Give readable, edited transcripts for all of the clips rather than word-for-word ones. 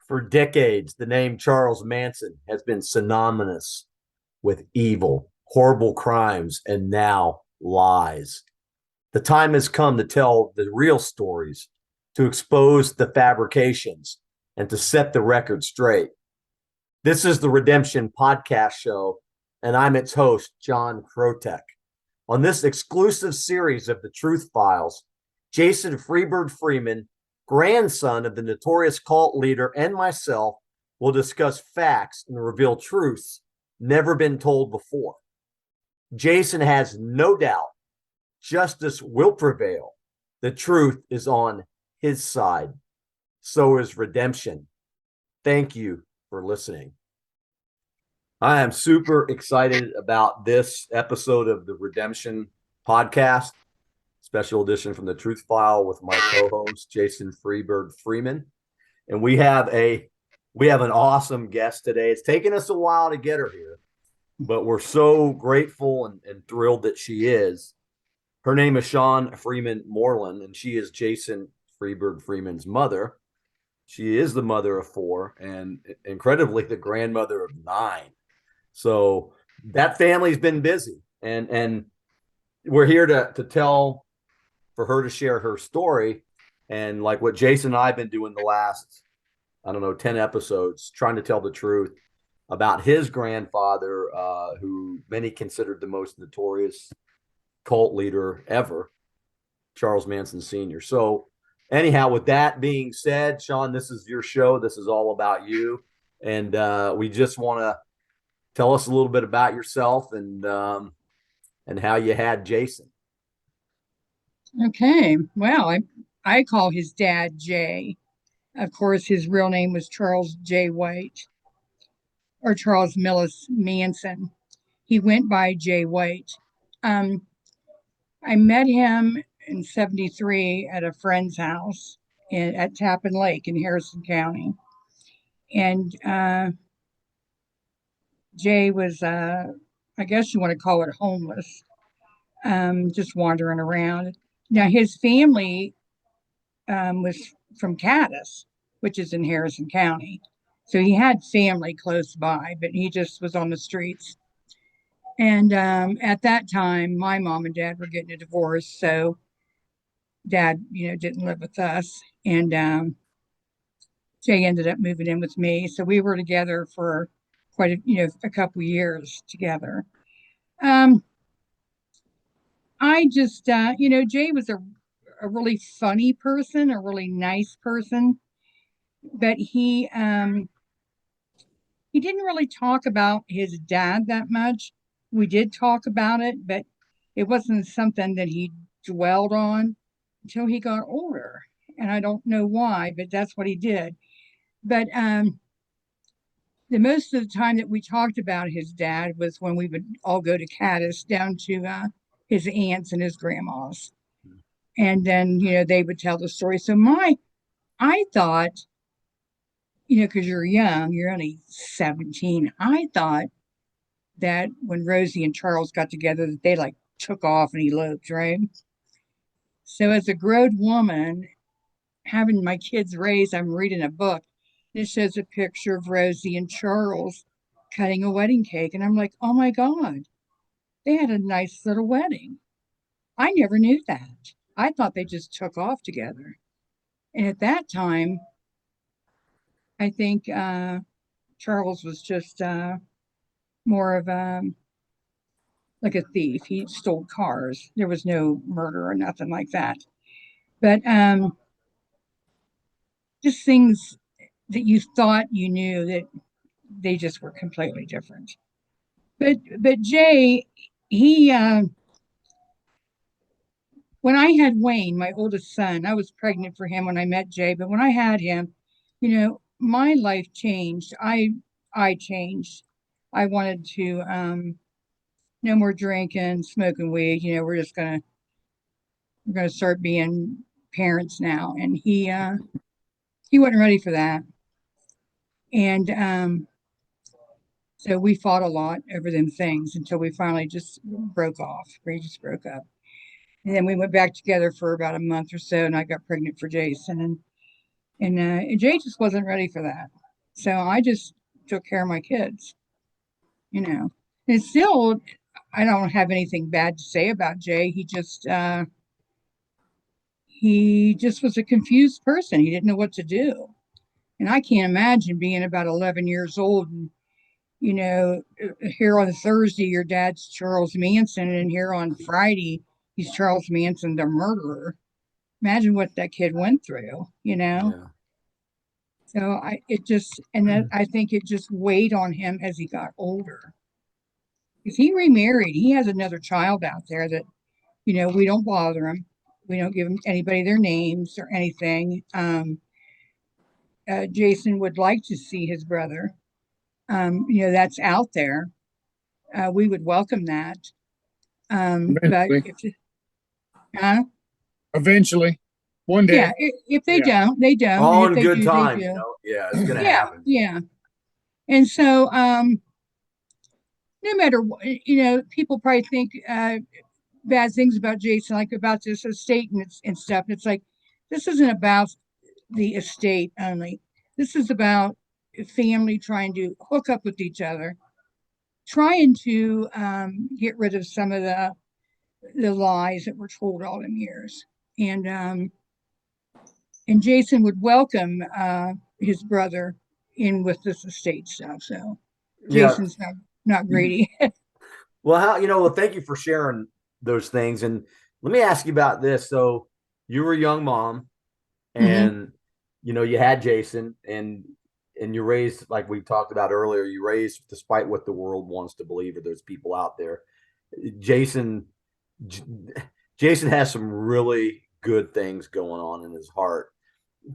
For decades, the name Charles Manson has been synonymous with evil, horrible crimes, and now lies. The time has come to tell the real stories, to expose the fabrications, and to set the record straight. This is the Redemption Podcast Show, and I'm its host, John Krotek. On this exclusive series of the Truth Files, Jason Freebird Freeman, grandson of the notorious cult leader, and myself will discuss facts and reveal truths never been told before. Jason has no doubt justice will prevail. The truth is on his side. So is redemption. Thank you for listening. I am super excited about this episode of the Redemption Podcast, special edition from the Truth File with my co-host Jason Freebird Freeman, and we have an awesome guest today. It's taken us a while to get her here, but we're so grateful and thrilled that she is. Her name is Shawn Freeman Moreland, and she is Jason Freebird Freeman's mother. She is the mother of 4 and incredibly the grandmother of 9. So that family's been busy, and we're here to tell, for her to share her story, and like what Jason and I have been doing the last, 10 episodes, trying to tell the truth about his grandfather, who many considered the most notorious cult leader ever, Charles Manson Sr. So anyhow, with that being said, Shawn, this is your show. This is all about you. And we just want to tell us a little bit about yourself and how you had Jason. Okay. Well, I call his dad Jay. Of course, his real name was Charles J. White or Charles Millis Manson. He went by Jay White. Um, I met him in '73 at a friend's house at Tappan Lake in Harrison County. And Jay was, I guess you want to call it homeless, just wandering around. Now, his family was from Caddis, which is in Harrison County. So he had family close by, but he just was on the streets. And at that time, my mom and dad were getting a divorce. So dad, didn't live with us. And Jay ended up moving in with me. So we were together for a couple years together. Um, I just, Jay was a really funny person, a really nice person, but he didn't really talk about his dad that much. We did talk about it, but it wasn't something that he dwelled on until he got older. And I don't know why, but that's what he did. But the most of the time that we talked about his dad was when we would all go to Caddis down to his aunts and his grandmas. And then, they would tell the story. So I thought, because you're young, you're only 17. I thought that when Rosie and Charles got together, that they like took off and eloped, right? So as a grown woman, having my kids raised, I'm reading a book. It shows a picture of Rosie and Charles cutting a wedding cake. And I'm like, oh my God, they had a nice little wedding. I never knew that. I thought they just took off together. And at that time, I think Charles was just more of like a thief. He stole cars. There was no murder or nothing like that. But just things that you thought you knew that they just were completely different. But Jay, he when I had Wayne, my oldest son, I was pregnant for him when I met Jay. But when I had him, my life changed. I changed. I wanted to no more drinking, smoking weed. We're gonna start being parents now, and he wasn't ready for that. And so we fought a lot over them things until we finally just broke off. We just broke up. And then we went back together for about a month or so, and I got pregnant for Jason. And And Jay just wasn't ready for that. So I just took care of my kids, you know. And still, I don't have anything bad to say about Jay. He just was a confused person. He didn't know what to do. And I can't imagine being about 11 years old and, here on Thursday, your dad's Charles Manson, and here on Friday, he's Charles Manson, the murderer. Imagine what that kid went through. Yeah. So I think it just weighed on him as he got older. Because he remarried. He has another child out there that, we don't bother him. We don't give anybody their names or anything. Jason would like to see his brother. That's out there. We would welcome that. But Eventually, uh, eventually, one yeah, day. if they Yeah. don't, they don't. And All if in they good do, they time, do. Yeah, it's gonna Yeah, happen. yeah. And so, no matter what, people probably think bad things about Jason, like about this estate and stuff. And it's like, this isn't about the estate only. This is about family trying to hook up with each other, trying to get rid of some of the lies that were told all them years. And Jason would welcome his brother in with this estate stuff. So Yeah. Jason's not greedy. Well, well, thank you for sharing those things. And let me ask you about this. So you were a young mom Hmm. and you had Jason and you raised, like we talked about earlier, you raised despite what the world wants to believe, or there's people out there. Jason J- Jason has some really good things going on in his heart.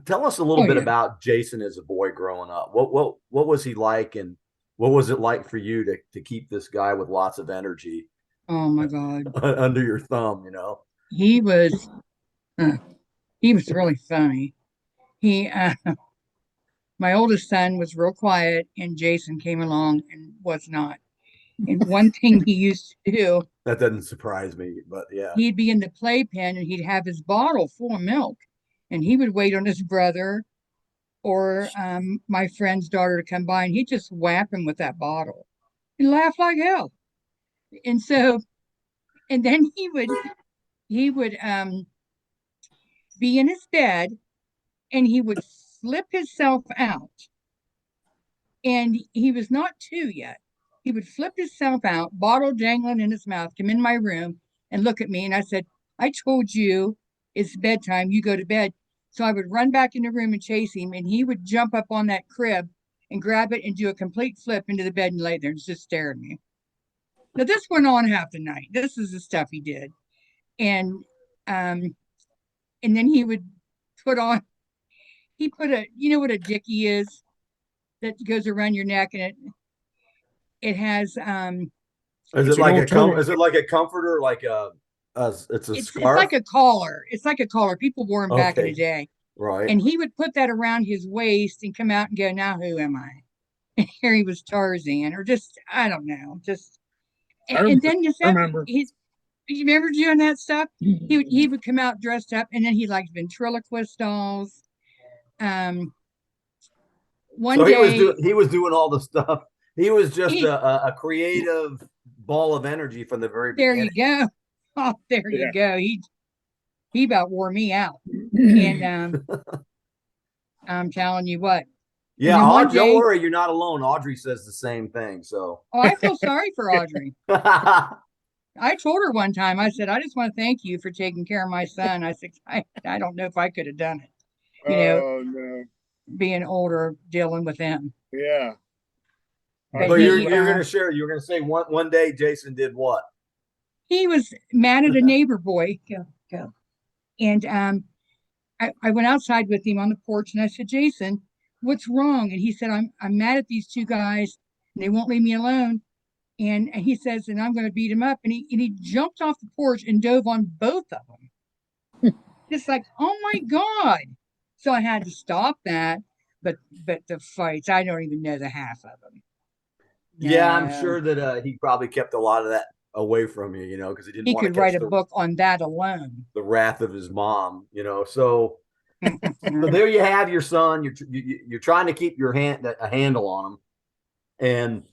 Tell us a little Oh bit yeah. about Jason as a boy growing up. What was he like, and what was it like for you to keep this guy with lots of energy Oh my God. under your thumb? He was uh, he was really funny. He My oldest son was real quiet, and Jason came along and was not. And one thing he used to do, That doesn't surprise me, but yeah. he'd be in the playpen and he'd have his bottle full of milk, and he would wait on his brother or my friend's daughter to come by, and he'd just whap him with that bottle and laugh like hell. And so, and then he would be in his bed and he would flip himself out, and he was not two yet. He would flip himself out, bottle dangling in his mouth, come in my room and look at me. And I said, I told you it's bedtime, you go to bed. So I would run back in the room and chase him, and he would jump up on that crib and grab it and do a complete flip into the bed and lay there and just stare at me. Now, this went on half the night. This is the stuff he did. And, um, and then he would put on, he put you know what a dicky is that goes around your neck, and it has It's an old turtle. Is it like a comforter, like it's a it's like scarf? a collar. It's like a collar. People wore them back in the Okay, day. right. And he would put that around his waist and come out and go, now who am I? And here he was Tarzan, or just, I don't know. Just I and remember. then just I that remember. you remember doing that stuff? He would come out dressed up, and then he liked ventriloquist dolls. Um one So day he was doing all the stuff. He was just he a creative ball of energy from the very there you beginning. go. Oh, there you Yeah. go. He about wore me out. And I'm telling you what. And Yeah, then one Audrey, don't day, worry, you're not alone. Audrey says the same thing. So, oh, I feel sorry for Audrey. I told her one time, I said, I just want to thank you for taking care of my son. I said, I don't know if I could have done it, you know, Oh no. being older, dealing with him. Yeah. I But but bet. you're gonna share. You're gonna say one day Jason did what? he was mad at a neighbor boy. Go, go. And I went outside with him on the porch, and I said, Jason, what's wrong? And he said, I'm mad at these two guys, and they won't leave me alone. And he says, and I'm going to beat him up. And he jumped off the porch and dove on both of them. Just like, oh my God. So I had to stop that. But the fights, I don't even know the half of them. Yeah, I'm No. sure that he probably kept a lot of that away from because he didn't He want to could write catch a book on that alone. the wrath of his mom. So So there you have your son. You're trying to keep a handle on him, and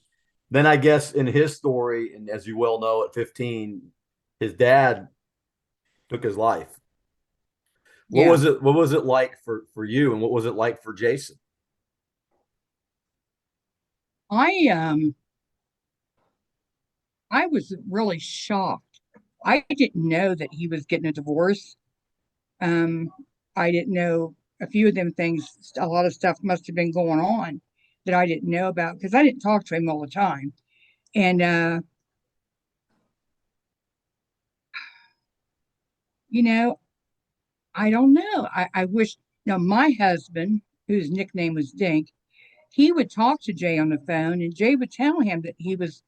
then I guess in his story, and as you well know, at 15, his dad took his life. What Yeah. was it? What was it like for you, and what was it like for Jason? I I was really shocked. I didn't know that he was getting a divorce. Um, I didn't know a few of them things. A lot of stuff must have been going on that I didn't know about because I didn't talk to him all the time. And you know, I don't know. I wish. Now, my husband, whose nickname was Dink, he would talk to Jay on the phone, and Jay would tell him that he was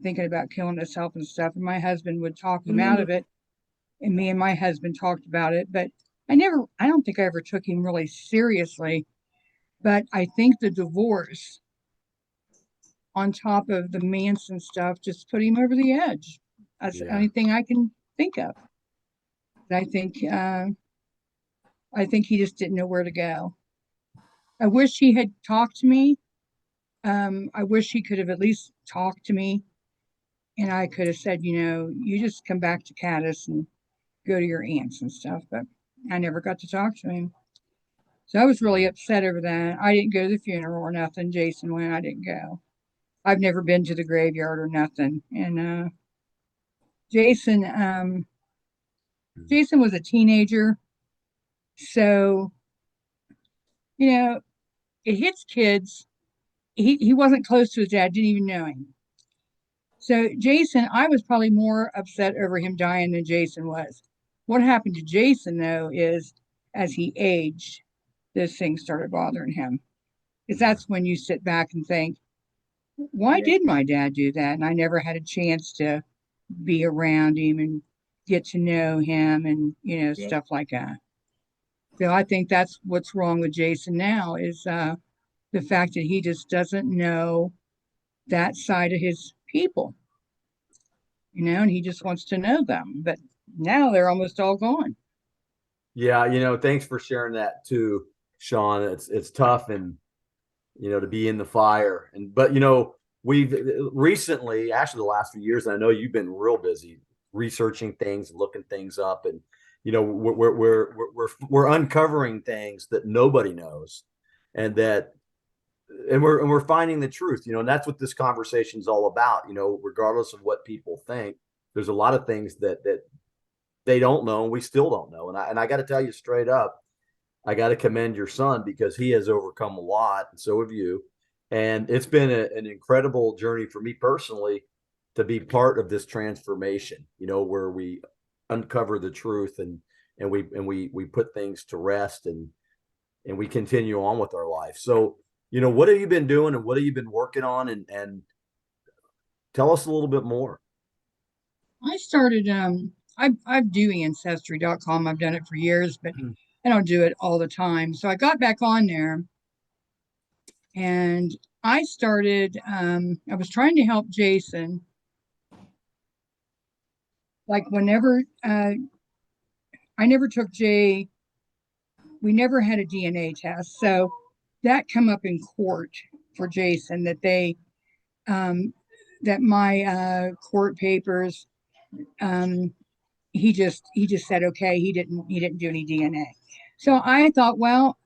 thinking about killing himself and stuff. And my husband would talk him out of it. And me and my husband talked about it. But I don't think I ever took him really seriously. But I think the divorce on top of the Manson stuff just put him over the edge. That's the Yeah. only thing I can think of. I think I think he just didn't know where to go. I wish he had talked to me. I wish he could have at least talked to me, and I could have said, you just come back to Caddis and go to your aunts and stuff. But I never got to talk to him, so I was really upset over that. I didn't go to the funeral or nothing. Jason went. I didn't go. I've never been to the graveyard or nothing. And Jason, Jason was a teenager, so you know it hits kids. He wasn't close to his dad. Didn't even know him. So Jason, I was probably more upset over him dying than Jason was. What happened to Jason though is as he aged, this thing started bothering him. Because that's when you sit back and think, why did my dad do that? And I never had a chance to be around him and get to know him and stuff like that. So I think that's what's wrong with Jason now is the fact that he just doesn't know that side of his people, and he just wants to know them. But now they're almost all gone. Yeah, thanks for sharing that too, Shawn. It's tough and to be in the fire. But we've recently, actually the last few years, and I know you've been real busy researching things, looking things up, and we're uncovering things that nobody knows, and we're finding the truth, and that's what this conversation is all about. Regardless of what people think, there's a lot of things that they don't know, and we still don't know. And I got to tell you straight up, I got to commend your son because he has overcome a lot, and so have you. And it's been an incredible journey for me personally to be part of this transformation, where we uncover the truth and we put things to rest and we continue on with our life. So, what have you been doing and what have you been working on? And tell us a little bit more. I started I'm doing ancestry.com. I've done it for years, but I don't do it all the time. So I got back on there and I started I was trying to help Jason. Like whenever I never took Jay, we never had a DNA test. So that come up in court for Jason um that my court papers um he just said okay, he didn't do any DNA. So I thought, well,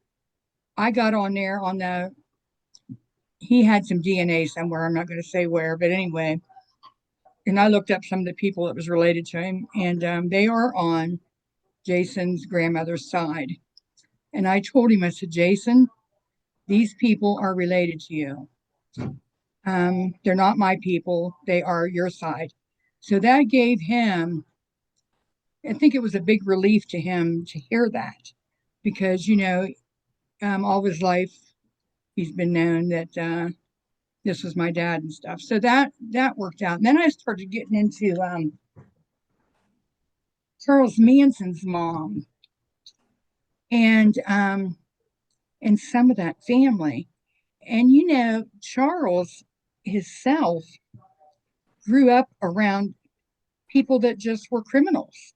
I got on there on the he had some DNA somewhere. I'm not going to say where, but anyway, and I looked up some of the people that was related to him, and they are on Jason's grandmother's side. And I told him, I said, Jason, these people are related to you. They're not my people; they are your side. So that gave him, I think it was a big relief to him to hear that, because all his life he's been known that this was my dad and stuff. So that worked out. And then I started getting into Charles Manson's mom and some of that family. And Charles himself grew up around people that just were criminals.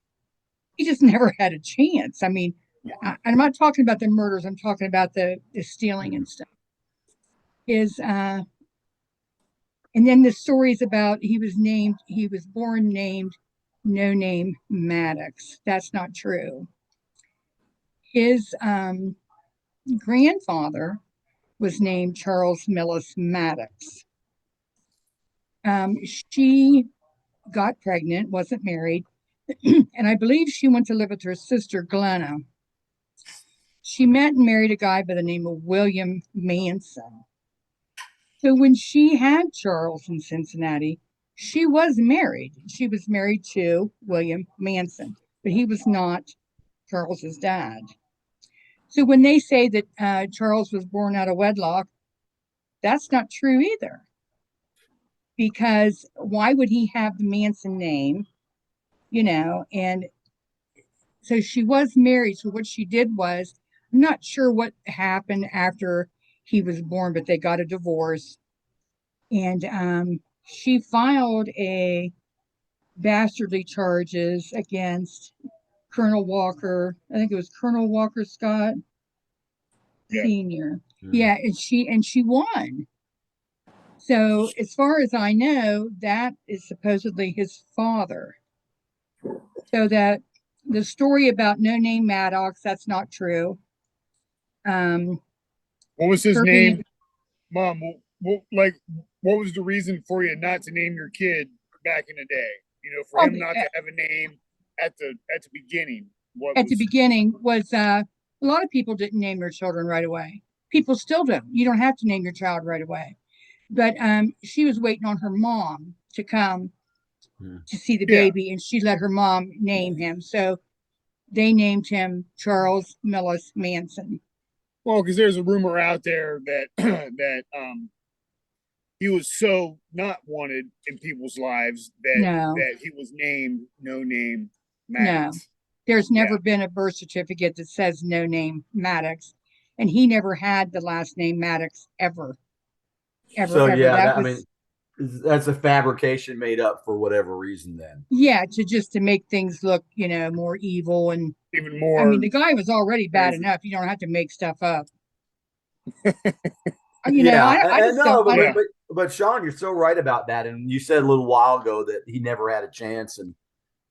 He just never had a chance. I mean, I'm not talking about the murders. I'm talking about the stealing and stuff. Is and then the stories about he was born named no name Maddox. That's not true. His grandfather was named Charles Millis Maddox. She got pregnant, wasn't married, and I believe she went to live with her sister Glenna. She met and married a guy by the name of William Manson. So when she had Charles in Cincinnati, she was married. She was married to William Manson, but he was not Charles's dad. So when they say that Charles was born out of wedlock, that's not true either. Because why would he have the Manson name? And so she was married. So what she did was, I'm not sure what happened after he was born, but they got a divorce. And she filed a dastardly charges against Colonel Walker. I think it was Colonel Walker Scott Sr. Yeah, and she won. So as far as I know, that is supposedly his father. So that the story about no name Maddox, that's not true. What was his name, Mom? What was the reason for you not to name your kid back in the day? For him not to have a name at the beginning. The beginning was a lot of people didn't name their children right away. People still don't. You don't have to name your child right away. But she was waiting on her mom to come to see the baby, and she let her mom name him. So they named him Charles Millis Manson. Well, because there's a rumor out there that that he was so not wanted in people's lives that he was named no name Maddox. No, there's never been a birth certificate that says no name Maddox, and he never had the last name Maddox ever. So yeah, I mean, that's a fabrication made up for whatever reason. Then to make things look more evil and even more. I mean, the guy was already bad enough. You don't have to make stuff up. But Shawn, you're so right about that. And you said a little while ago that he never had a chance. And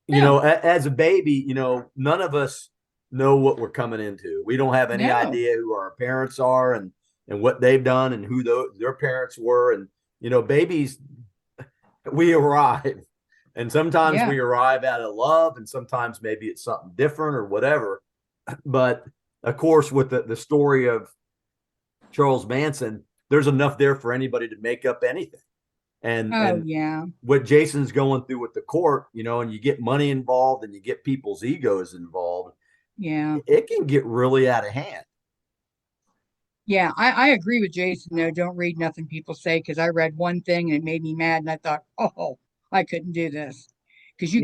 as a baby, none of us know what we're coming into. We don't have any idea who our parents are and what they've done and who their parents were. And babies, we arrive, and sometimes we arrive out of love, and sometimes maybe it's something different or whatever. But of course, with the story of Charles Manson, there's enough there for anybody to make up anything. And what Jason's going through with the court, and you get money involved and you get people's egos involved. Yeah, it can get really out of hand. Yeah, I agree with Jason, though. Don't read nothing people say, because I read one thing and it made me mad, and I thought, oh, I couldn't do this, because you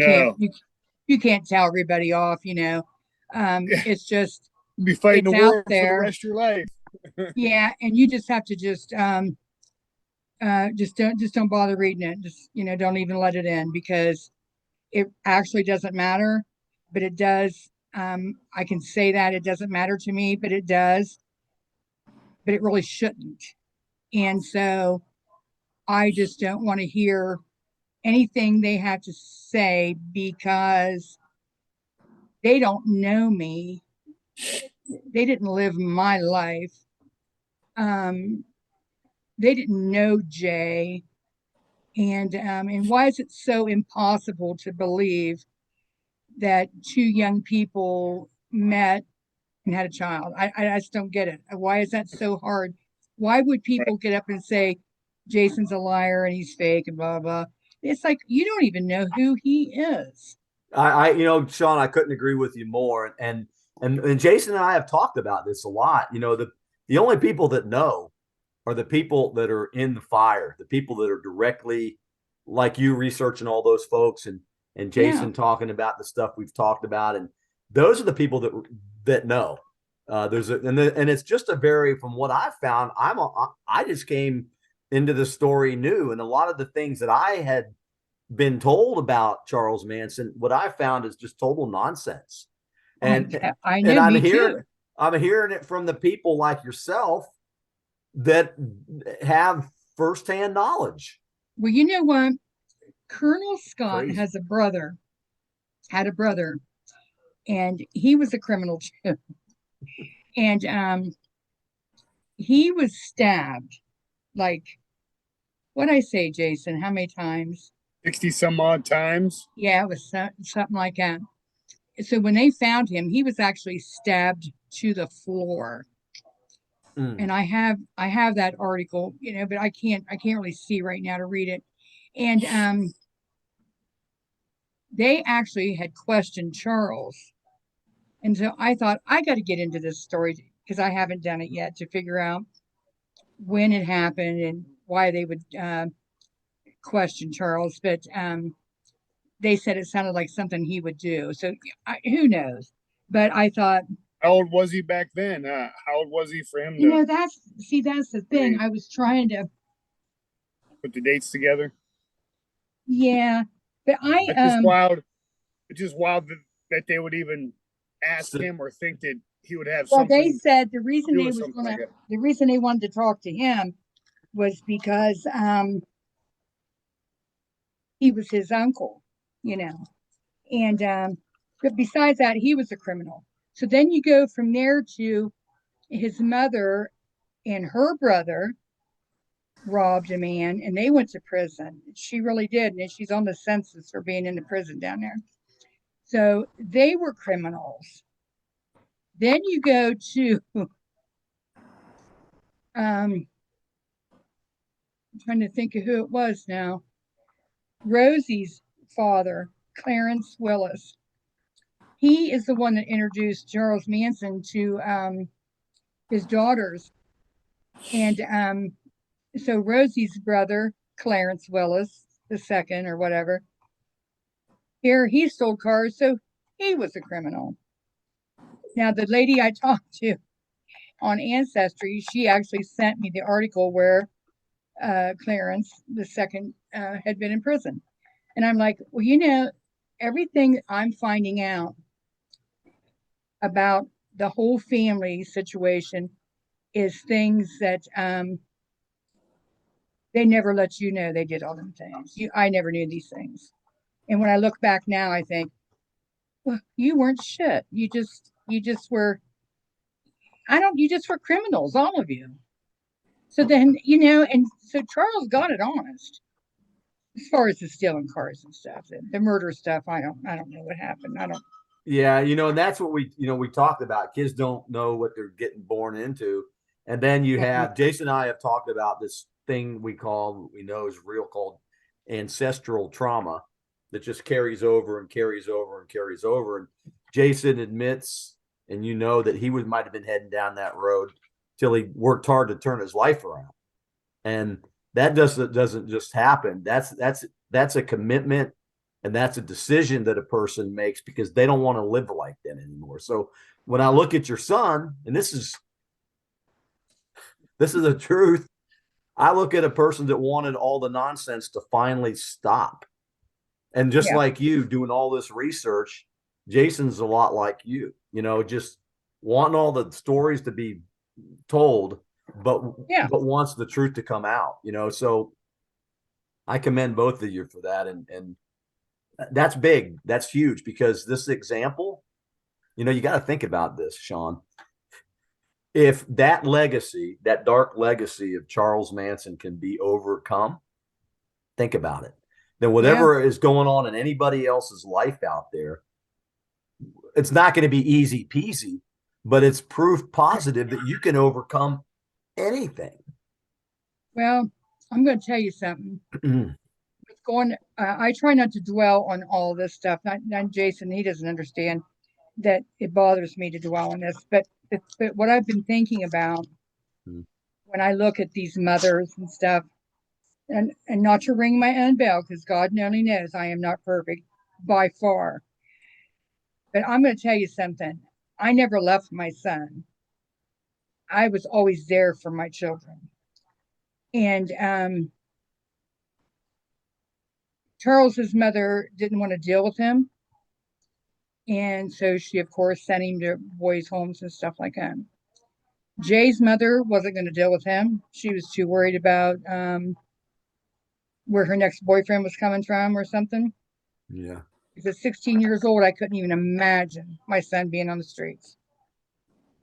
can't tell everybody off. It's just be fighting a war for the rest of your life. Yeah, and you just have to just don't bother reading it. Just don't even let it in, because it actually doesn't matter, but it does. I can say that it doesn't matter to me, but it does. But it really shouldn't. And so I just don't want to hear anything they have to say, because they don't know me. They didn't live my life. They didn't know Jay. And why is it so impossible to believe that two young people met and had a child? I just don't get it. Why is that so hard? Why would people get up and say Jason's a liar and he's fake and blah blah? It's like, you don't even know who he is. Shawn, I couldn't agree with you more. And Jason and I have talked about this a lot. The only people that know are the people that are in the fire, the people that are directly, like you, researching all those folks, and Jason talking about the stuff we've talked about, and those are the people that know. And it's just from what I've found, I just came into the story new, and a lot of the things that I had been told about Charles Manson, what I found is just total nonsense. And I and know, me too. I'm hearing it from the people like yourself that have firsthand knowledge. Well, you know what? Colonel Scott Crazy. had a brother, and he was a criminal too. And he was stabbed like what I say, Jason, how many times? 60 some odd times. Yeah, it was something like that. So when they found him, he was actually stabbed to the floor. Mm. And I have that article, but I can't really see right now to read it. And they actually had questioned Charles. And so I thought I got to get into this story because I haven't done it yet to figure out when it happened and why they would question Charles. But they said it sounded like something he would do. So who knows? But I thought, How old was he back then? How old was he for him to that's the thing. really I was trying to, put the dates together? yeah, but It's just wild. It's just wild that they would even ask So, him or think that he would have well, they something said to do with something like it. the reason they wanted to talk to him was because he was his uncle, you know, and but besides that, he was a criminal. So then you go from there to his mother and her brother robbed a man and they went to prison. She really did. And she's on the census for being in the prison down there. So they were criminals. Then you go to, I'm trying to think of who it was now. Rosie's father, Clarence Willis. He is the one that introduced Charles Manson to his daughters. And so Rosie's brother, Clarence Willis, the second or whatever, here he stole cars, so he was a criminal. Now, the lady I talked to on Ancestry, she actually sent me the article where Clarence the second had been in prison. And I'm like, well, everything I'm finding out about the whole family situation is things that they never let you know they did all them things. I never knew these things. And when I look back now, I think, well, you weren't shit. You just were, you just were criminals, all of you. So then, and so Charles got it honest as far as the stealing cars and stuff, the murder stuff. I don't know what happened. I don't. Yeah, and that's what we talked about. Kids don't know what they're getting born into. And then you have Jason and I have talked about this thing we know is real called ancestral trauma that just carries over and carries over and carries over. And Jason admits, and that he might have been heading down that road till he worked hard to turn his life around. And that doesn't just happen. That's a commitment and that's a decision that a person makes because they don't want to live like that anymore. So when I look at your son, and this is the truth, I look at a person that wanted all the nonsense to finally stop. And just Yeah. like you doing all this research, Jason's a lot like you, just wanting all the stories to be told, but Yeah. wants the truth to come out, So I commend both of you for that. And that's big. That's huge because this example, you got to think about this, Shawn. If that legacy, that dark legacy of Charles Manson can be overcome, think about it. Then Yeah. whatever is going on in anybody else's life out there, it's not going to be easy peasy, but it's proof positive that you can overcome anything. Well, I'm going to tell you something. It's going. I try not to dwell on all this stuff. Not Jason. He doesn't understand that it bothers me to dwell on this. But what I've been thinking about when I look at these mothers and stuff, and not to ring my own bell because God only knows I am not perfect by far. But I'm going to tell you something. I never left my son. I was always there for my children. And Charles's mother didn't want to deal with him. And so she, of course, sent him to boys' homes and stuff like that. Jay's mother wasn't going to deal with him. She was too worried about where her next boyfriend was coming from or something. Yeah. Because at 16 years old, I couldn't even imagine my son being on the streets.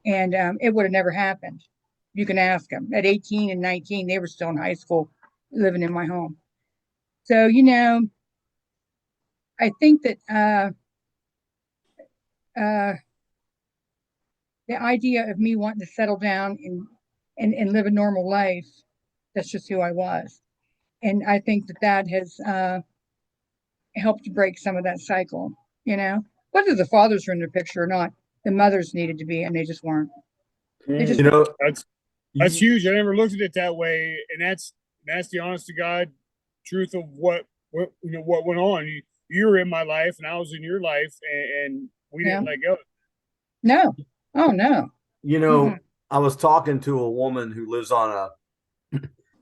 And it would have never happened. You can ask them. At 18 and 19, they were still in high school living in my home. So, I think that uh, the idea of me wanting to settle down and live a normal life, that's just who I was. And I think that that has helped break some of that cycle, whether the fathers were in the picture or not, the mothers needed to be, and they just weren't. They just, That's huge. I never looked at it that way, and that's the honest to God truth of what went on. You were in my life, and I was in your life, and we didn't let go. No. Oh no. I was talking to a woman who lives on a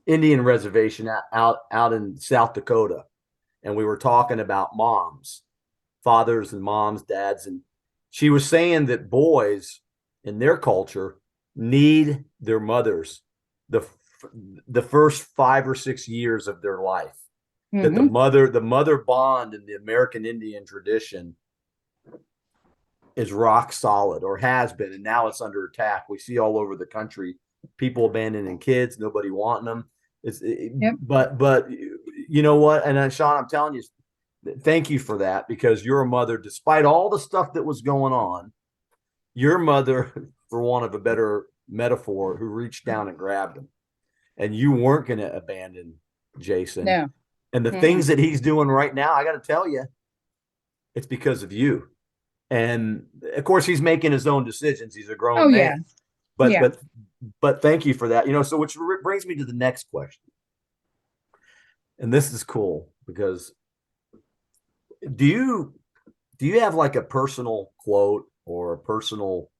Indian reservation out in South Dakota, and we were talking about moms, fathers and moms, dads, and she was saying that boys in their culture need their mothers the first 5 or 6 years of their life. That the mother bond in the American Indian tradition is rock solid, or has been, and now it's under attack. We see all over the country people abandoning kids, nobody wanting them. But you know what? And Shawn, I'm telling you, thank you for that, because you're a mother, despite all the stuff that was going on. Your mother, for want of a better metaphor, who reached down and grabbed him, and you weren't going to abandon Jason. No. And the things that he's doing right now, I got to tell you, it's because of you. And of course, he's making his own decisions. He's a grown man. Yeah. But thank you for that. So which brings me to the next question. And this is cool, because do you have like a personal quote or a personal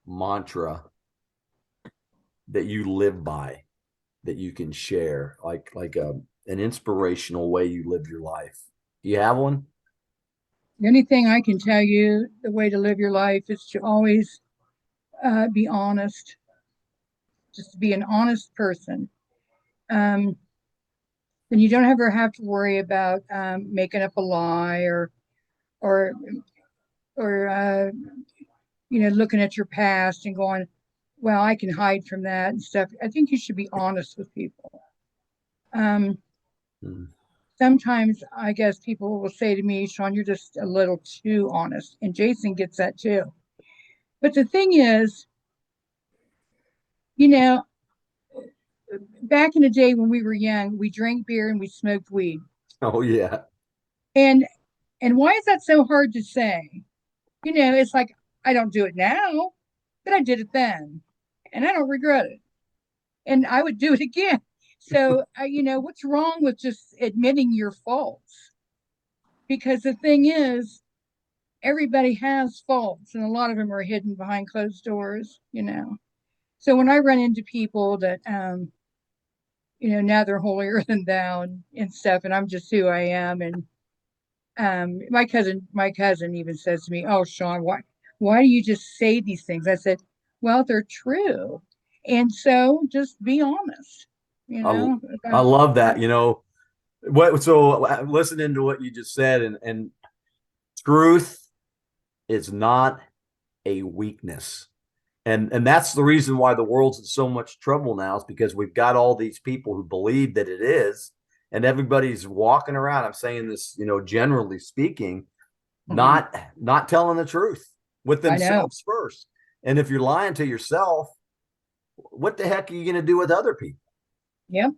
mantra that you live by that you can share, like an inspirational way you live your life? Do you have one? The only thing I can tell you, the way to live your life is to always be honest, just to be an honest person. Then you don't ever have to worry about making up a lie or looking at your past and going, well, I can hide from that and stuff. I think you should be honest with people. Sometimes I guess people will say to me, Shawn, you're just a little too honest. And Jason gets that too. But the thing is, back in the day when we were young, we drank beer and we smoked weed. Oh yeah. And why is that so hard to say? It's like, I don't do it now, but I did it then. And I don't regret it. And I would do it again. So, what's wrong with just admitting your faults? Because the thing is, everybody has faults, and a lot of them are hidden behind closed doors, So when I run into people that, now they're holier than thou and stuff, and I'm just who I am. And my cousin even says to me, "Oh, Shawn, why do you just say these things?" I said, "Well, they're true, and so just be honest." I love that. Listening to what you just said, and truth is not a weakness. And that's the reason why the world's in so much trouble now, is because we've got all these people who believe that it is, and everybody's walking around. I'm saying this, generally speaking, not telling the truth with themselves first. And if you're lying to yourself, what the heck are you going to do with other people? Yep.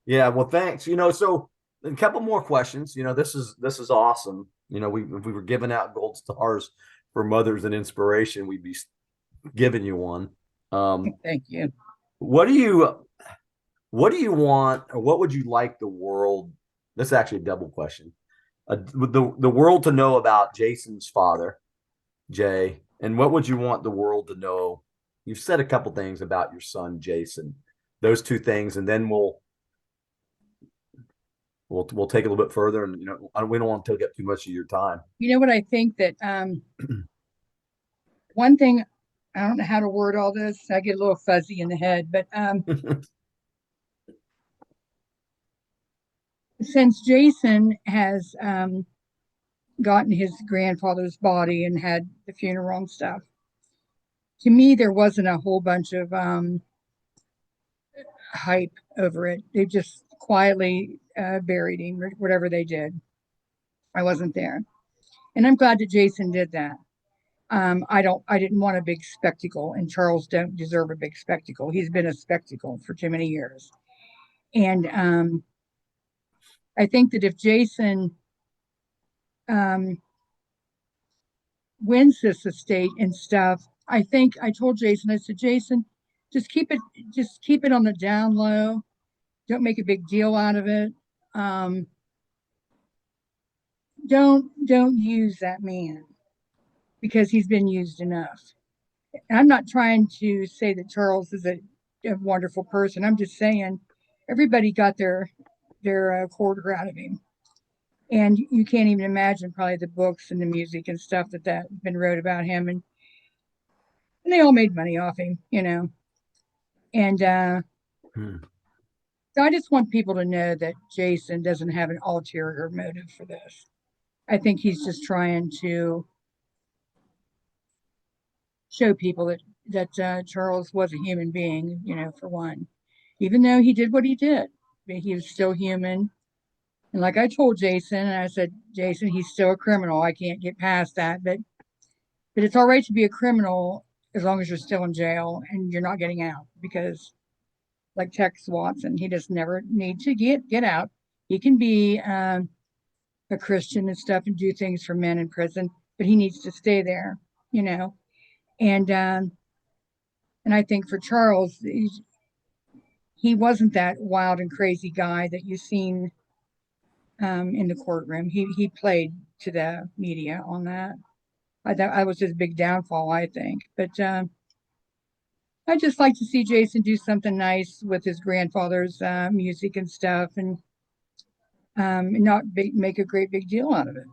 Yeah. Well, thanks. So a couple more questions. This is awesome. If we were giving out gold stars for mothers and inspiration, we'd be giving you one. Thank you. What do you want, or what would you like the world? That's actually a double question. The world to know about Jason's father, Jay, and what would you want the world to know? You've said a couple things about your son, Jason. Those two things, and then we'll we'll take it a little bit further, and we don't want to take up too much of your time. You know what I think that one thing, I don't know how to word all this. I get a little fuzzy in the head, but since Jason has gotten his grandfather's body and had the funeral and stuff, to me there wasn't a whole bunch of hype over it. They just quietly buried him, or whatever they did. I wasn't there, and I'm glad that Jason did that. I didn't want a big spectacle, and Charles don't deserve a big spectacle. He's been a spectacle for too many years. And I think that if Jason um, wins this estate and stuff, I think I told Jason, I said, Jason, just keep it on the down low. Don't make a big deal out of it. Um, don't use that man because he's been used enough. And I'm not trying to say that Charles is a wonderful person. I'm just saying everybody got their quarter out of him, and you can't even imagine probably the books and the music and stuff that been wrote about him, and they all made money off him. And Hmm. I just want people to know that Jason doesn't have an ulterior motive for this. I think he's just trying to show people that Charles was a human being, for one, even though he did what he did, but he was still human. And like I told Jason, I said, Jason, he's still a criminal. I can't get past that, but it's all right to be a criminal as long as you're still in jail and you're not getting out. Because, like Tex Watson, he just never need to get out. He can be a Christian and stuff and do things for men in prison, but he needs to stay there, you know. And I think for Charles, he wasn't that wild and crazy guy that you've seen in the courtroom. He played to the media on that. I thought I was his big downfall, I think. But I just like to see Jason do something nice with his grandfather's music and stuff, and not make a great big deal out of it,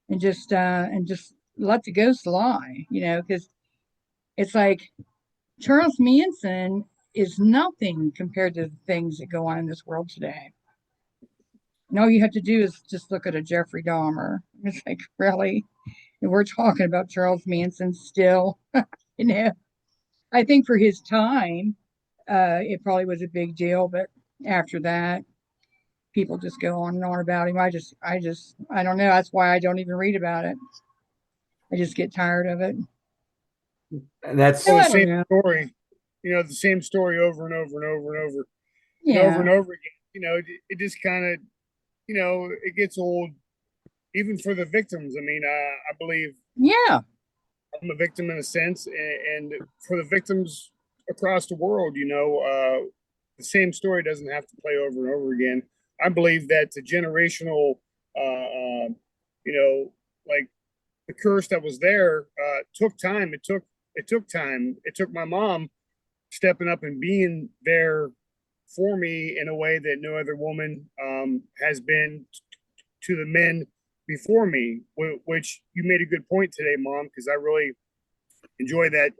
and just let the ghost lie, because it's like Charles Manson is nothing compared to the things that go on in this world today. And all you have to do is just look at a Jeffrey Dahmer. It's like, really? And we're talking about Charles Manson still. you know, I think for his time, it probably was a big deal, but after that, people just go on and on about him. I don't know. That's why I don't even read about it. I just get tired of it. And that's Well, No, the I don't same know. story, the same story over and over and over and over and over Yeah. and over again. It just kind of, it gets old, even for the victims. I mean, I believe Yeah. I'm a victim in a sense, and for the victims across the world, the same story doesn't have to play over and over again. I believe that the generational, you know, like the curse that was there, took time. It took time. It took my mom stepping up and being there for me in a way that no other woman has been to the men before me. Which you made a good point today, Mom, because I really enjoy that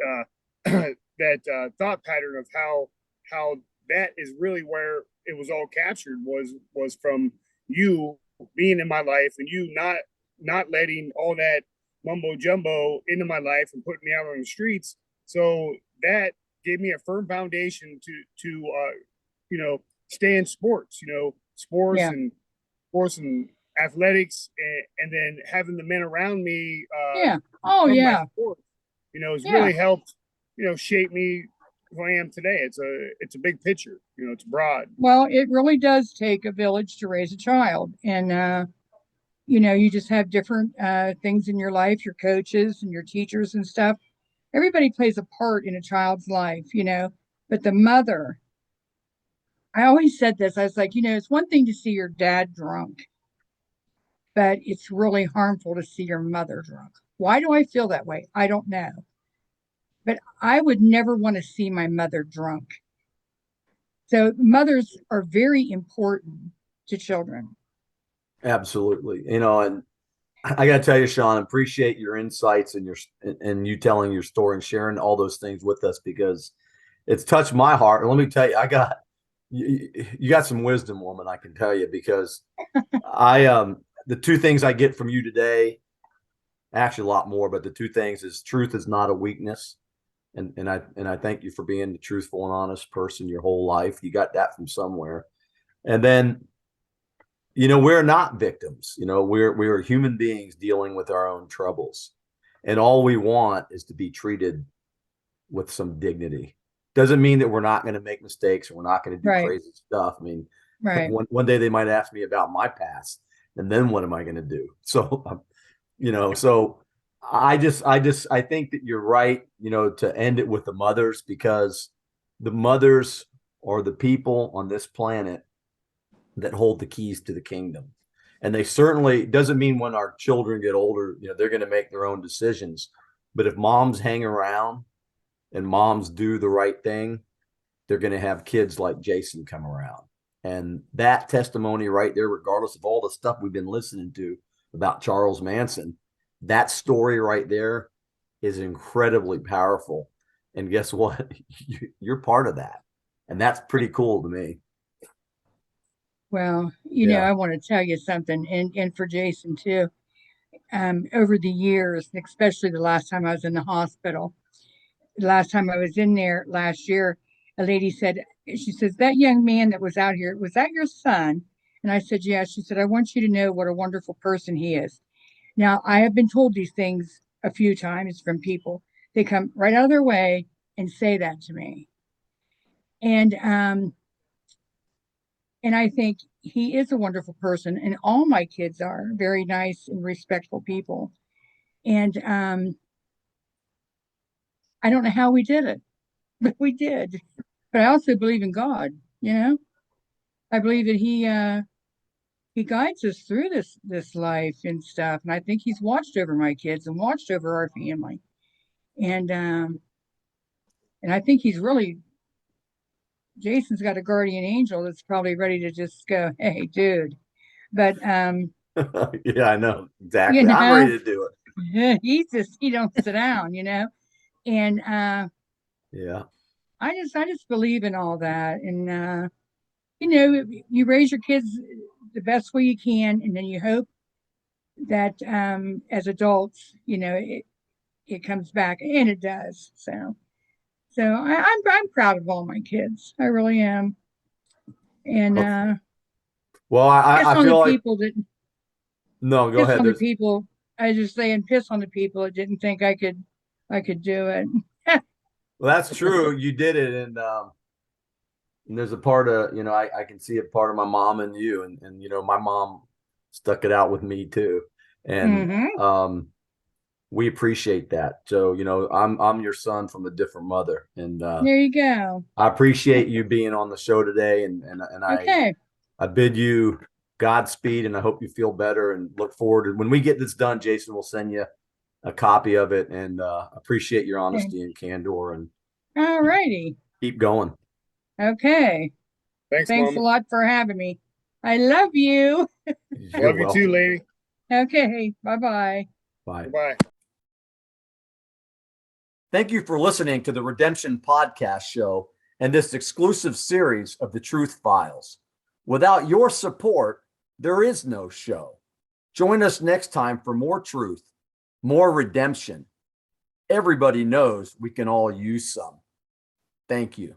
that thought pattern of how that is really where it was all captured was from you being in my life and you not letting all that mumbo jumbo into my life and putting me out on the streets. So that gave me a firm foundation to stay in sports, Yeah. sports and athletics, and then having the men around me Yeah. Oh, from my yeah. sport, has Yeah. really helped, shape me who I am today. It's a big picture, it's broad. Well, it really does take a village to raise a child. And, you just have different things in your life, your coaches and your teachers and stuff. Everybody plays a part in a child's life, but the mother, I always said this, I was like, it's one thing to see your dad drunk, but it's really harmful to see your mother drunk. Why do I feel that way? I don't know. But I would never want to see my mother drunk. So mothers are very important. to children. Absolutely. And I got to tell you, Shawn, appreciate your insights and you telling your story and sharing all those things with us, because it's touched my heart. And let me tell you, you got some wisdom, woman, I can tell you, because the two things I get from you today, actually a lot more, but the two things is truth is not a weakness. And I thank you for being a truthful and honest person your whole life. You got that from somewhere. And then, we're not victims. We're human beings dealing with our own troubles. And all we want is to be treated with some dignity. Doesn't mean that we're not going to make mistakes or we're not going to do Right. crazy stuff. I mean, Right. one day they might ask me about my past, and then what am I going to do? So, so I think that you're right, to end it with the mothers, because the mothers are the people on this planet that hold the keys to the kingdom. And they certainly, doesn't mean when our children get older, they're going to make their own decisions. But if moms hang around and moms do the right thing, they're going to have kids like Jason come around. And that testimony right there, regardless of all the stuff we've been listening to about Charles Manson, that story right there is incredibly powerful. And guess what? You're part of that. And that's pretty cool to me. Well, Yeah. I want to tell you something, and for Jason too. Over the years, especially the last time I was in the hospital, the last time I was in there last year, a lady said, she says, that young man that was out here, was that your son? And I said, yeah. She said, I want you to know what a wonderful person he is. Now, I have been told these things a few times from people. They come right out of their way and say that to me. And I think he is a wonderful person, and all my kids are very nice and respectful people. And I don't know how we did it, but we did. But I also believe in God. I believe that He guides us through this life and stuff. And I think He's watched over my kids and watched over our family. And I think Jason's got a guardian angel that's probably ready to just go, hey, dude. But Yeah, I know exactly. I'm ready to do it. He don't sit down, And yeah. I just believe in all that. And you raise your kids the best way you can, and then you hope that as adults, it comes back, and it does. I'm proud of all my kids. I really am. And Well, I feel like people that no, go piss ahead. on the people. I just say and piss on the people that didn't think I could do it. Well, that's true. You did it, and there's a part of I can see a part of my mom and you, and my mom stuck it out with me too, and we appreciate that. So I'm your son from a different mother, and There you go. I appreciate you being on the show today, and Okay. I bid you Godspeed, and I hope you feel better, and look forward to when we get this done. Jason will send you a copy of it, and appreciate your honesty and candor, and All righty. keep going. Okay. Thanks Thanks Mama. a lot for having me. I love you. Love you too, lady. Okay. Bye-bye. Bye. Bye. Thank you for listening to the Redemption Podcast Show and this exclusive series of the Truth Files. Without your support, there is no show. Join us next time for more truth, more redemption. Everybody knows we can all use some. Thank you.